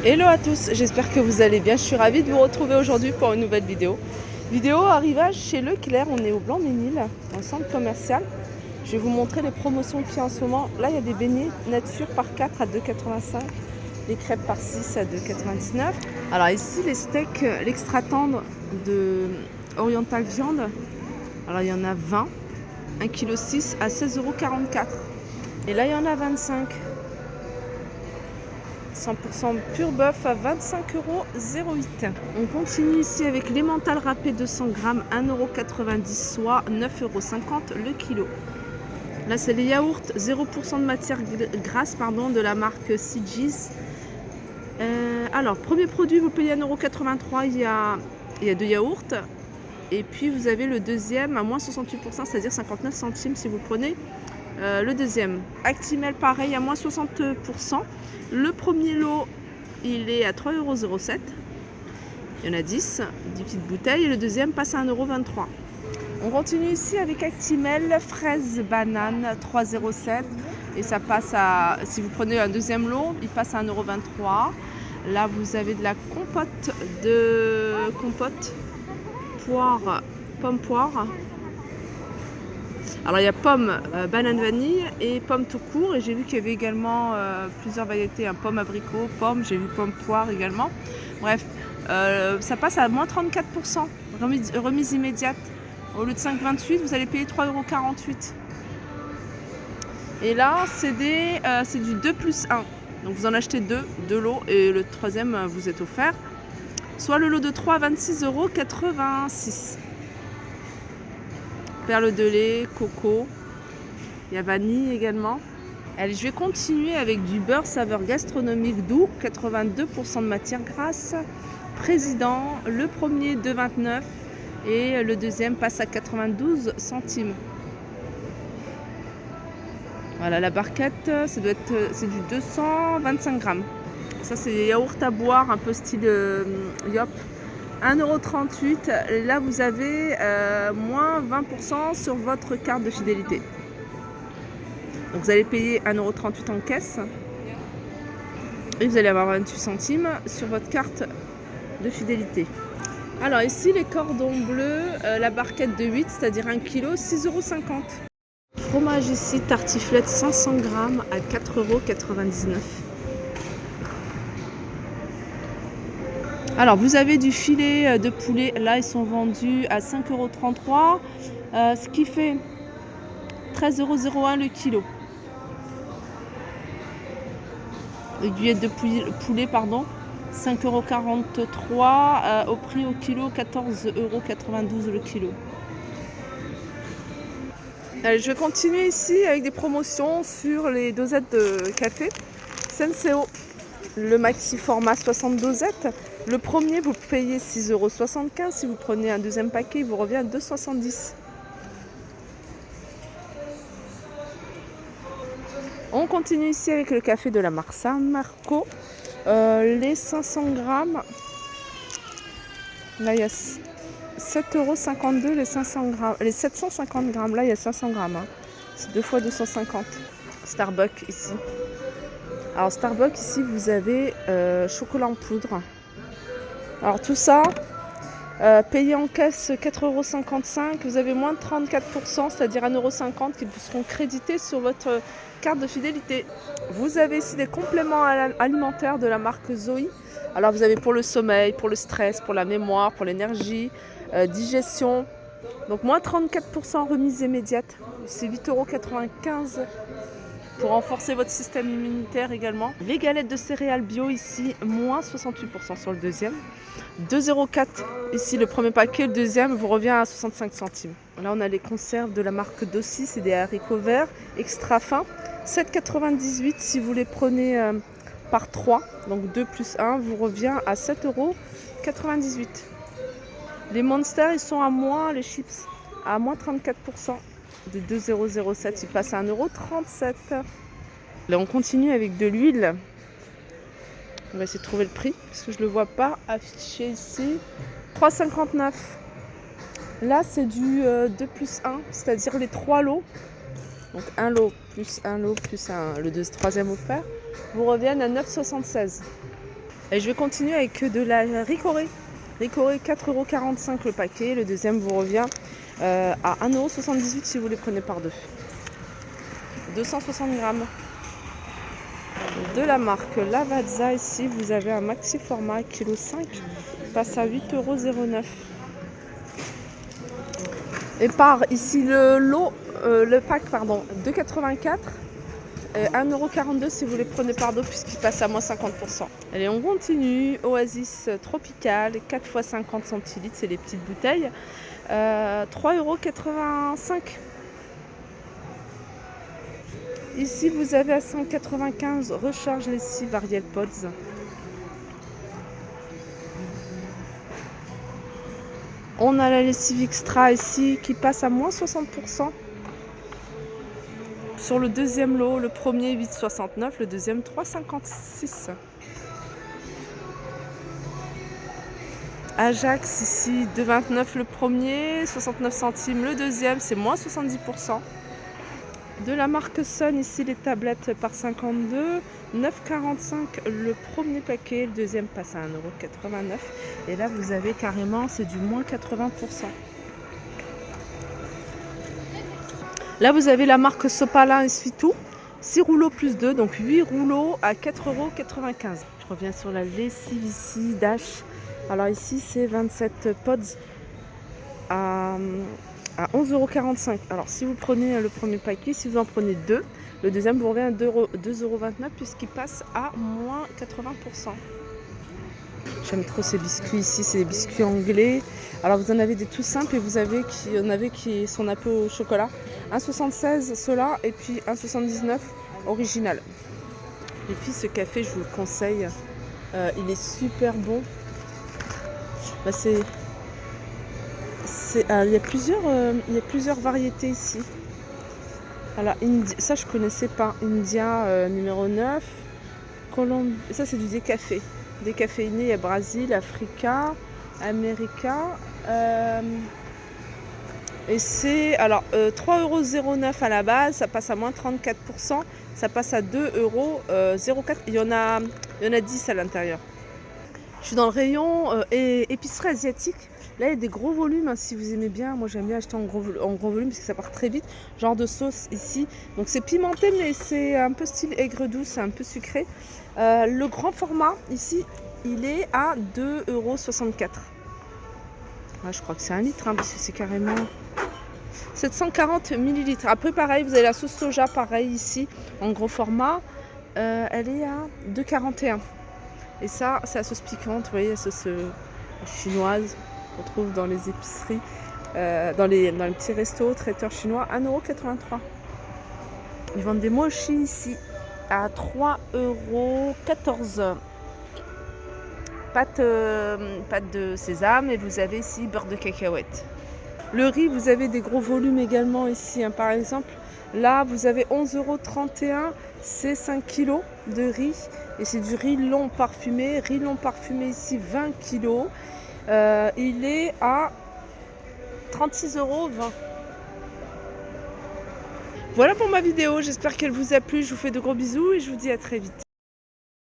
Hello à tous, j'espère que vous allez bien. Je suis ravie de vous retrouver aujourd'hui pour une nouvelle vidéo. Vidéo arrivage chez Leclerc, on est au Blanc-Ménil, en centre commercial. Je vais vous montrer les promotions qu'il y a en ce moment. Là, il y a des beignets nature par 4 à 2,85, les crêpes par 6 à 2,99. Alors ici, les steaks, l'extra tendre de Oriental Viande. Alors il y en a 20, 1,6 kg à 16,44 €. Et là, il y en a 25. 100% pur bœuf à 25,08 €. On continue ici avec l'emmental râpé 200 grammes, 1,90 €, soit 9,50 € le kilo. Là, c'est les yaourts 0% de matière grasse de la marque Sigis. Alors, premier produit, vous payez 1,83 €. Il y a deux yaourts. Et puis, vous avez le deuxième à moins 68%, c'est-à-dire 59 centimes si vous prenez le deuxième. Actimel, pareil, à moins 60%. Le premier lot, il est à 3,07 €. Il y en a 10 petites bouteilles. Et le deuxième passe à 1,23 €. On continue ici avec Actimel, fraise, banane, 3,07 €. Et ça passe à, si vous prenez un deuxième lot, il passe à 1,23 €. Là, vous avez de la compote, poire, pomme poire. Alors il y a pomme, banane vanille et pomme tout court. Et j'ai vu qu'il y avait également plusieurs variétés, pomme abricot, pomme, j'ai vu pomme poire également. Bref, ça passe à moins 34%, remise immédiate. Au lieu de 5,28 €, vous allez payer 3,48 €. Et là, c'est du 2+1. Donc vous en achetez deux lots et le troisième vous est offert. Soit le lot de 3 à 26,86 €. Perle de lait, coco, il y a vanille également. Allez, je vais continuer avec du beurre saveur gastronomique doux, 82% de matière grasse. Président, le premier 2,29 € et le deuxième passe à 92 centimes. Voilà, la barquette, c'est du 225 grammes. Ça, c'est des yaourts à boire, un peu style Yop. 1,38 €. Là, vous avez moins 20% sur votre carte de fidélité. Donc, vous allez payer 1,38 € en caisse. Et vous allez avoir 28 centimes sur votre carte de fidélité. Alors, ici, les cordons bleus, la barquette de 8, c'est-à-dire 1 kg, 6,50 €. Fromage ici, tartiflette 500 grammes à 4,99 €. Alors, vous avez du filet de poulet. Là, ils sont vendus à 5,33 €, ce qui fait 13,01 € le kilo. Aiguillette de poulet, 5,43 € au prix au kilo, 14,92 € le kilo. Allez, je vais continuer ici avec des promotions sur les dosettes de café Senseo. Le maxi format 60 dosettes. Le premier, vous payez 6,75 €. Si vous prenez un deuxième paquet, il vous revient à 2,70 €. On continue ici avec le café de la marque San Marco. Les 500 grammes. Là, il y a 7,52 € les 500 grammes. Les 750 grammes, là, il y a 500 grammes. C'est 2 fois 250. Starbucks ici. Alors Starbucks ici, vous avez chocolat en poudre. Alors tout ça, payé en caisse 4,55 €, vous avez moins de 34%, c'est-à-dire 1,50 € qui vous seront crédités sur votre carte de fidélité. Vous avez ici des compléments alimentaires de la marque Zoe. Alors vous avez pour le sommeil, pour le stress, pour la mémoire, pour l'énergie, digestion. Donc moins 34% remise immédiate, c'est 8,95 € pour renforcer votre système immunitaire également. Les galettes de céréales bio ici, moins 68% sur le deuxième. 2,04 € ici le premier paquet, le deuxième vous revient à 65 centimes. Là on a les conserves de la marque Dossi, c'est des haricots verts extra fins. 7,98 € si vous les prenez par 3, donc 2 plus 1 vous revient à 7,98 €. Les Monsters, ils sont à moins, les chips, à moins 34%. De 2,007, il passe à 1,37 €. Là, on continue avec de l'huile. On va essayer de trouver le prix, parce que je ne le vois pas affiché ici. 3,59 €. Là, c'est du 2 plus 1, c'est-à-dire les 3 lots. Donc, un lot plus le troisième offert, vous reviennent à 9,76 €. Et je vais continuer avec de la Ricoré. Ricoré, 4,45 € le paquet. Le deuxième vous revient à 1,78 € si vous les prenez par deux. 260 grammes. De la marque Lavazza, ici vous avez un maxi format 1,5 kg, passe à 8,09 €. Et par ici le pack, pardon, 2,84 €, 1,42 € si vous les prenez par deux puisqu'il passe à moins 50%. Allez, on continue. Oasis Tropical, 4 x 50 centilitres, c'est les petites bouteilles, 3,85 €. Ici, vous avez à 195 recharge lessive Ariel Pods. On a la lessive extra ici qui passe à moins 60%. Sur le deuxième lot, le premier 8,69, le deuxième 3,56. Ajax ici 2,29 le premier, 69 centimes le deuxième, c'est moins 70%. De la marque Sun, ici les tablettes par 52, 9,45 le premier paquet, le deuxième passe à 1,89 €. Et là vous avez carrément, c'est du moins 80%. Là vous avez la marque Sopalin Essuie-Tout, 6 rouleaux plus 2, donc 8 rouleaux à 4,95 €. Je reviens sur la lessive ici, Dash. Alors ici c'est 27 pods à 11,45 €. Alors si vous prenez le premier paquet, si vous en prenez deux, le deuxième vous revient à 2,29 € puisqu'il passe à moins 80%. J'aime trop ces biscuits ici, c'est des biscuits anglais. Alors vous en avez des tout simples et vous avez qui sont un peu au chocolat. 1,76 ceux-là et puis 1,79 original. Et puis ce café, je vous le conseille, il est super bon. Bah, il y a plusieurs variétés ici. Alors, ça je connaissais pas. India numéro 9. Ça c'est du décafé. Décaféiné, il y a Brésil, Africa, America. Et c'est alors 3,09 € à la base, ça passe à moins 34%, ça passe à 2,04 €. Il y en a 10 à l'intérieur. Je suis dans le rayon épicerie asiatique. Là, il y a des gros volumes, hein, si vous aimez bien. Moi, j'aime bien acheter en gros volume parce que ça part très vite. Genre de sauce ici. Donc, c'est pimenté, mais c'est un peu style aigre douce, c'est un peu sucré. Le grand format, ici, il est à 2,64 €. Ouais, je crois que c'est 1 litre, hein, parce que c'est carrément 740 ml. Après, pareil, vous avez la sauce soja, pareil, ici, en gros format. Elle est à 2,41 €. Et ça, c'est la sauce piquante, vous voyez, la sauce chinoise qu'on trouve dans les épiceries, dans les petits restos, traiteurs chinois, 1,83 €. Ils vendent des mochis ici à 3,14 €. Pâte de sésame et vous avez ici beurre de cacahuète. Le riz, vous avez des gros volumes également ici, hein. Par exemple, là, vous avez 11,31 €, c'est 5 kg de riz. Et c'est du riz long parfumé. Riz long parfumé ici, 20 kg. Il est à 36,20 €. Voilà pour ma vidéo, j'espère qu'elle vous a plu. Je vous fais de gros bisous et je vous dis à très vite.